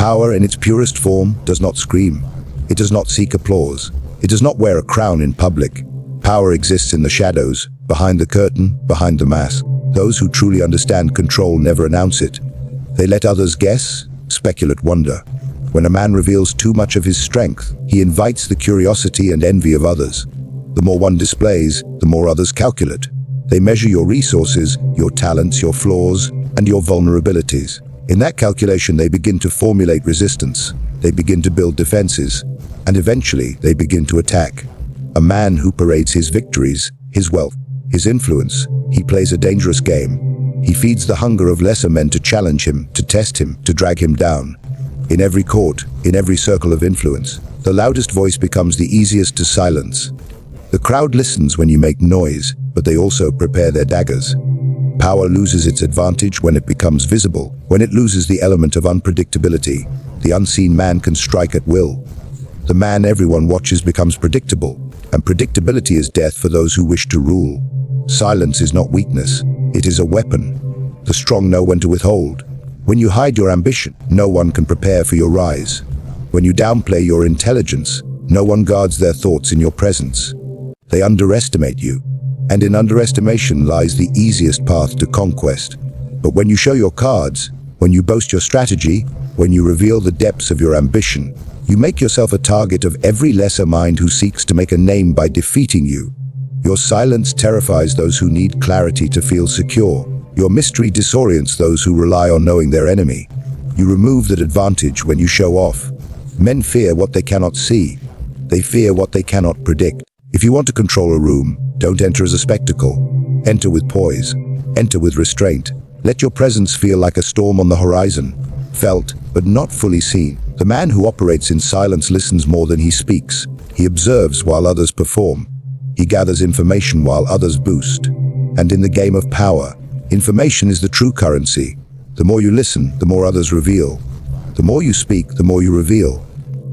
Power in its purest form does not scream. It does not seek applause. It does not wear a crown in public. Power exists in the shadows, behind the curtain, behind the mask. Those who truly understand control never announce it. They let others guess, speculate, wonder. When a man reveals too much of his strength, he invites the curiosity and envy of others. The more one displays, the more others calculate. They measure your resources, your talents, your flaws, and your vulnerabilities. In that calculation, they begin to formulate resistance. They begin to build defenses. And eventually, they begin to attack. A man who parades his victories, his wealth, his influence, he plays a dangerous game. He feeds the hunger of lesser men to challenge him, to test him, to drag him down. In every court, in every circle of influence, the loudest voice becomes the easiest to silence. The crowd listens when you make noise, but they also prepare their daggers. Power loses its advantage when it becomes visible, when it loses the element of unpredictability. The unseen man can strike at will. The man everyone watches becomes predictable, and predictability is death for those who wish to rule. Silence is not weakness, it is a weapon. The strong know when to withhold. When you hide your ambition, no one can prepare for your rise. When you downplay your intelligence, no one guards their thoughts in your presence. They underestimate you. And in underestimation lies the easiest path to conquest. But when you show your cards, when you boast your strategy, when you reveal the depths of your ambition, you make yourself a target of every lesser mind who seeks to make a name by defeating you. Your silence terrifies those who need clarity to feel secure. Your mystery disorients those who rely on knowing their enemy. You remove that advantage when you show off. Men fear what they cannot see. They fear what they cannot predict. If you want to control a room, don't enter as a spectacle. Enter with poise. Enter with restraint. Let your presence feel like a storm on the horizon, felt but not fully seen. The man who operates in silence listens more than he speaks. He observes while others perform. He gathers information while others boost. And in the game of power, information is the true currency. The more you listen, the more others reveal. The more you speak, the more you reveal.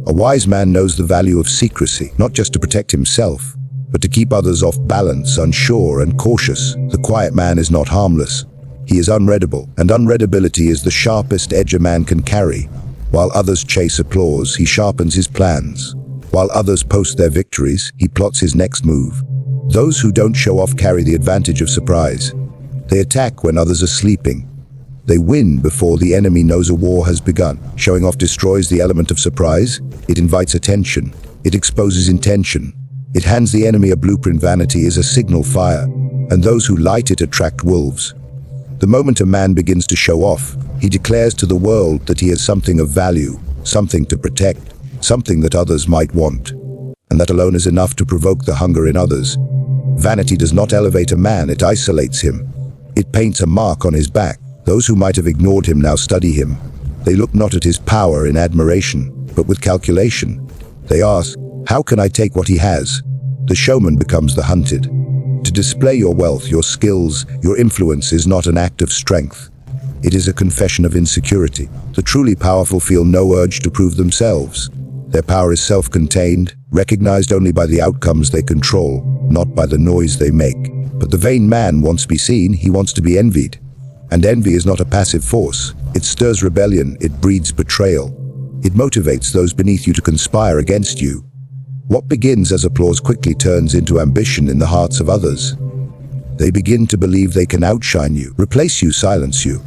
A wise man knows the value of secrecy, not just to protect himself, but to keep others off balance, unsure and cautious. The quiet man is not harmless. He is unreadable, and unreadability is the sharpest edge a man can carry. While others chase applause, he sharpens his plans. While others post their victories, he plots his next move. Those who don't show off carry the advantage of surprise. They attack when others are sleeping. They win before the enemy knows a war has begun. Showing off destroys the element of surprise. It invites attention. It exposes intention. It hands the enemy a blueprint. Vanity is a signal fire, and those who light it attract wolves. The moment a man begins to show off, he declares to the world that he has something of value, something to protect, something that others might want. And that alone is enough to provoke the hunger in others. Vanity does not elevate a man, it isolates him. It paints a mark on his back. Those who might have ignored him now study him. They look not at his power in admiration, but with calculation. They ask, how can I take what he has? The showman becomes the hunted. To display your wealth, your skills, your influence is not an act of strength. It is a confession of insecurity. The truly powerful feel no urge to prove themselves. Their power is self-contained, recognized only by the outcomes they control, not by the noise they make. But the vain man wants to be seen, he wants to be envied. And envy is not a passive force. It stirs rebellion, it breeds betrayal. It motivates those beneath you to conspire against you. What begins as applause quickly turns into ambition in the hearts of others. They begin to believe they can outshine you, replace you, silence you.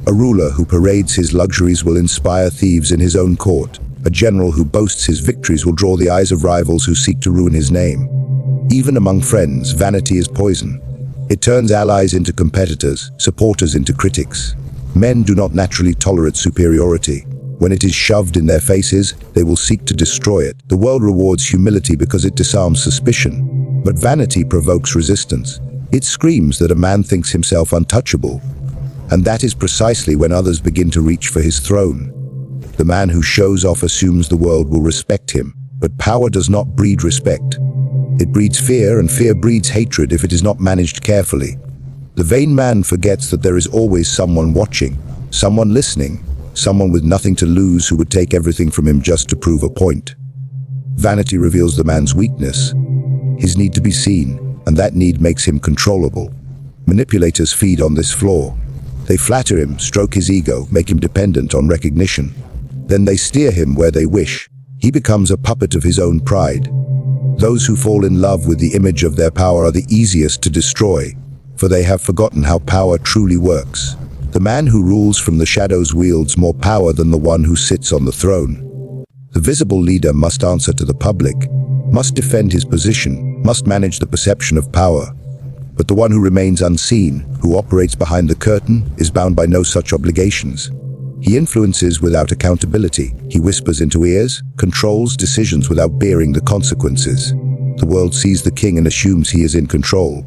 A ruler who parades his luxuries will inspire thieves in his own court. A general who boasts his victories will draw the eyes of rivals who seek to ruin his name. Even among friends, vanity is poison. It turns allies into competitors, supporters into critics. Men do not naturally tolerate superiority. When it is shoved in their faces, they will seek to destroy it. The world rewards humility because it disarms suspicion. But vanity provokes resistance. It screams that a man thinks himself untouchable. And that is precisely when others begin to reach for his throne. The man who shows off assumes the world will respect him. But power does not breed respect. It breeds fear, and fear breeds hatred if it is not managed carefully. The vain man forgets that there is always someone watching, someone listening, someone with nothing to lose who would take everything from him just to prove a point. Vanity reveals the man's weakness, his need to be seen, and that need makes him controllable. Manipulators feed on this flaw. They flatter him, stroke his ego, make him dependent on recognition. Then they steer him where they wish. He becomes a puppet of his own pride. Those who fall in love with the image of their power are the easiest to destroy, for they have forgotten how power truly works. The man who rules from the shadows wields more power than the one who sits on the throne. The visible leader must answer to the public, must defend his position, must manage the perception of power. But the one who remains unseen, who operates behind the curtain, is bound by no such obligations. He influences without accountability. He whispers into ears, controls decisions without bearing the consequences. The world sees the king and assumes he is in control.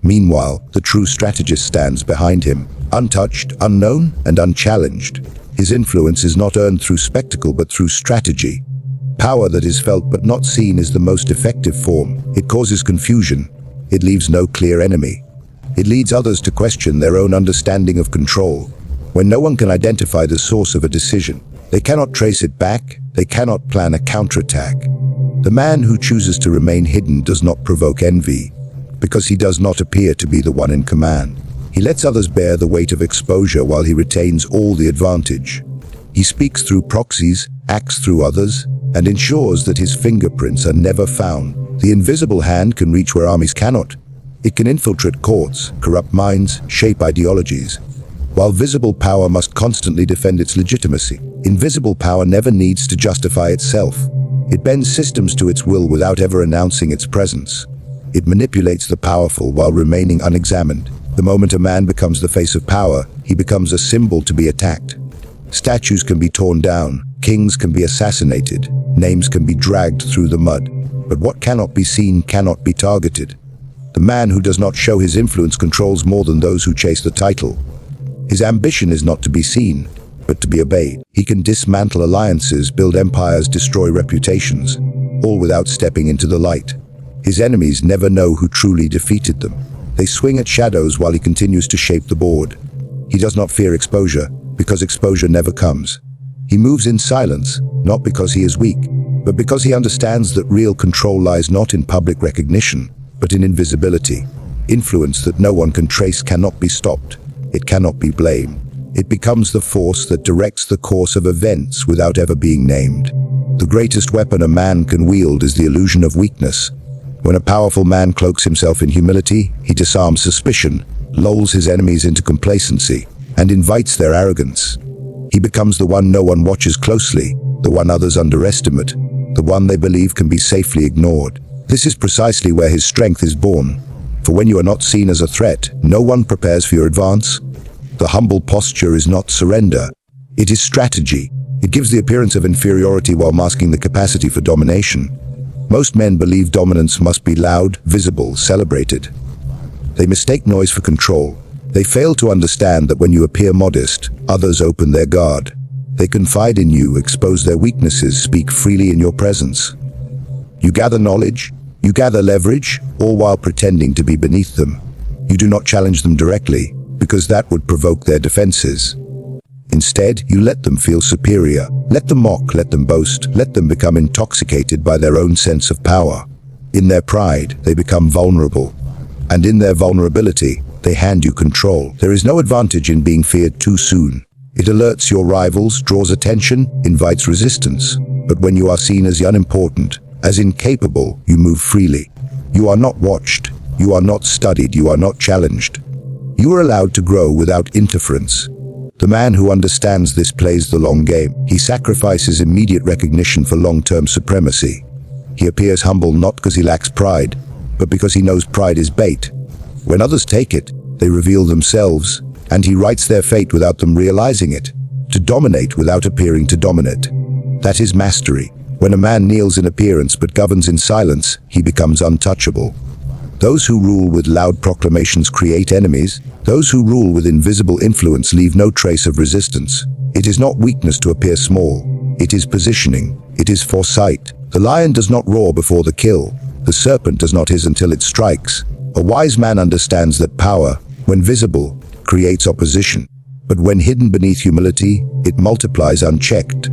Meanwhile, the true strategist stands behind him, untouched, unknown, and unchallenged. His influence is not earned through spectacle but through strategy. Power that is felt but not seen is the most effective form. It causes confusion. It leaves no clear enemy. It leads others to question their own understanding of control. When no one can identify the source of a decision, they cannot trace it back, they cannot plan a counterattack. The man who chooses to remain hidden does not provoke envy, because he does not appear to be the one in command. He lets others bear the weight of exposure while he retains all the advantage. He speaks through proxies, acts through others, and ensures that his fingerprints are never found. The invisible hand can reach where armies cannot. It can infiltrate courts, corrupt minds, shape ideologies. While visible power must constantly defend its legitimacy, invisible power never needs to justify itself. It bends systems to its will without ever announcing its presence. It manipulates the powerful while remaining unexamined. The moment a man becomes the face of power, he becomes a symbol to be attacked. Statues can be torn down, kings can be assassinated, names can be dragged through the mud. But what cannot be seen cannot be targeted. The man who does not show his influence controls more than those who chase the title. His ambition is not to be seen, but to be obeyed. He can dismantle alliances, build empires, destroy reputations, all without stepping into the light. His enemies never know who truly defeated them. They swing at shadows while he continues to shape the board. He does not fear exposure, because exposure never comes. He moves in silence, not because he is weak, but because he understands that real control lies not in public recognition, but in invisibility. Influence that no one can trace cannot be stopped. It cannot be blamed. It becomes the force that directs the course of events without ever being named. The greatest weapon a man can wield is the illusion of weakness. When a powerful man cloaks himself in humility, he disarms suspicion, lulls his enemies into complacency, and invites their arrogance. He becomes the one no one watches closely, the one others underestimate, the one they believe can be safely ignored. This is precisely where his strength is born. For when you are not seen as a threat, no one prepares for your advance. The humble posture is not surrender. It is strategy. It gives the appearance of inferiority while masking the capacity for domination. Most men believe dominance must be loud, visible, celebrated. They mistake noise for control. They fail to understand that when you appear modest, others open their guard. They confide in you, expose their weaknesses, speak freely in your presence. You gather knowledge, you gather leverage, all while pretending to be beneath them. You do not challenge them directly, because that would provoke their defenses. Instead, you let them feel superior. Let them mock, let them boast, let them become intoxicated by their own sense of power. In their pride, they become vulnerable. And in their vulnerability, they hand you control. There is no advantage in being feared too soon. It alerts your rivals, draws attention, invites resistance. But when you are seen as unimportant, as incapable, you move freely. You are not watched. You are not studied. You are not challenged. You are allowed to grow without interference. The man who understands this plays the long game. He sacrifices immediate recognition for long-term supremacy. He appears humble not because he lacks pride, but because he knows pride is bait. When others take it, they reveal themselves, and he writes their fate without them realizing it. To dominate without appearing to dominate. That is mastery. When a man kneels in appearance but governs in silence, he becomes untouchable. Those who rule with loud proclamations create enemies. Those who rule with invisible influence leave no trace of resistance. It is not weakness to appear small. It is positioning. It is foresight. The lion does not roar before the kill. The serpent does not hiss until it strikes. A wise man understands that power, when visible, creates opposition. But when hidden beneath humility, it multiplies unchecked.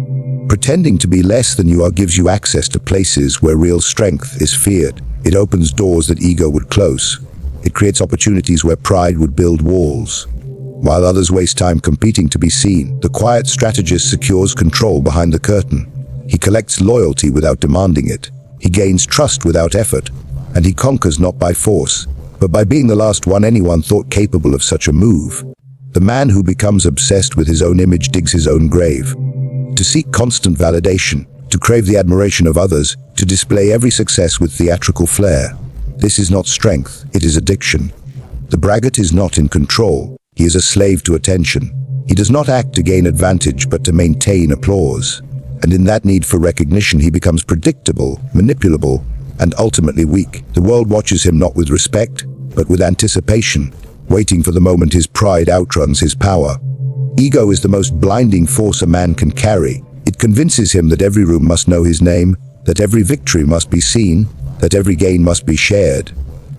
Pretending to be less than you are gives you access to places where real strength is feared. It opens doors that ego would close. It creates opportunities where pride would build walls. While others waste time competing to be seen, the quiet strategist secures control behind the curtain. He collects loyalty without demanding it. He gains trust without effort. And he conquers not by force, but by being the last one anyone thought capable of such a move. The man who becomes obsessed with his own image digs his own grave. To seek constant validation, to crave the admiration of others, to display every success with theatrical flair. This is not strength, it is addiction. The braggart is not in control. He is a slave to attention. He does not act to gain advantage, but to maintain applause. And in that need for recognition, he becomes predictable, manipulable, and ultimately weak. The world watches him not with respect, but with anticipation, waiting for the moment his pride outruns his power. Ego is the most blinding force a man can carry. It convinces him that every room must know his name, that every victory must be seen, that every gain must be shared.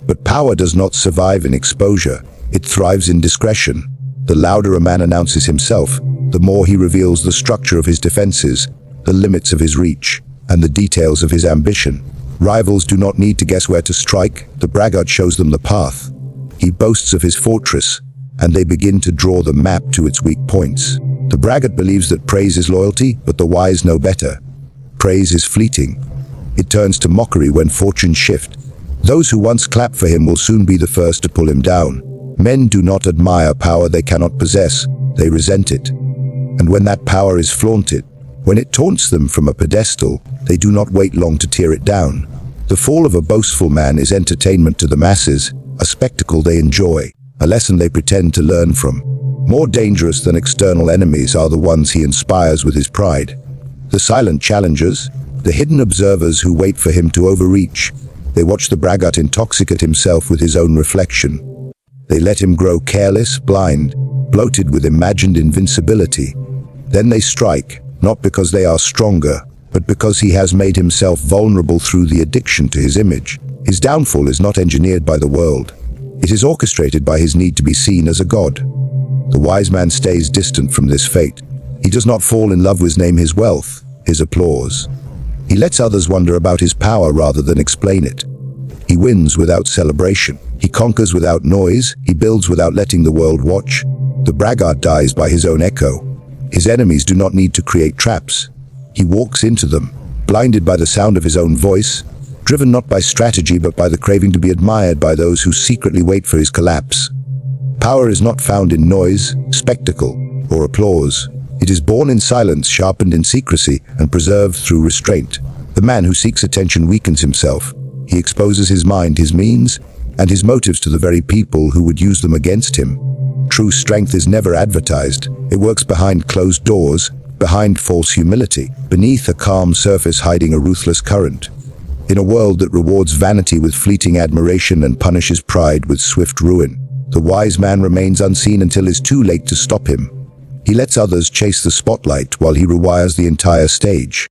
But power does not survive in exposure. It thrives in discretion. The louder a man announces himself, the more he reveals the structure of his defenses, the limits of his reach, and the details of his ambition. Rivals do not need to guess where to strike. The braggart shows them the path. He boasts of his fortress, and they begin to draw the map to its weak points. The braggart believes that praise is loyalty, but the wise know better. Praise is fleeting. It turns to mockery when fortunes shift. Those who once clapped for him will soon be the first to pull him down. Men do not admire power they cannot possess, they resent it. And when that power is flaunted, when it taunts them from a pedestal, they do not wait long to tear it down. The fall of a boastful man is entertainment to the masses, a spectacle they enjoy, a lesson they pretend to learn from. More dangerous than external enemies are the ones he inspires with his pride. The silent challengers, the hidden observers who wait for him to overreach. They watch the braggart intoxicate himself with his own reflection. They let him grow careless, blind, bloated with imagined invincibility. Then they strike, not because they are stronger, but because he has made himself vulnerable through the addiction to his image. His downfall is not engineered by the world. It is orchestrated by his need to be seen as a god. The wise man stays distant from this fate. He does not fall in love with his wealth, his applause. He lets others wonder about his power rather than explain it. He wins without celebration. He conquers without noise. He builds without letting the world watch. The braggart dies by his own echo. His enemies do not need to create traps. He walks into them, blinded by the sound of his own voice, driven not by strategy but by the craving to be admired by those who secretly wait for his collapse. Power is not found in noise, spectacle, or applause. It is born in silence, sharpened in secrecy, and preserved through restraint. The man who seeks attention weakens himself. He exposes his mind, his means, and his motives to the very people who would use them against him. True strength is never advertised. It works behind closed doors, behind false humility, beneath a calm surface hiding a ruthless current. In a world that rewards vanity with fleeting admiration and punishes pride with swift ruin, the wise man remains unseen until it is too late to stop him. He lets others chase the spotlight while he rewires the entire stage.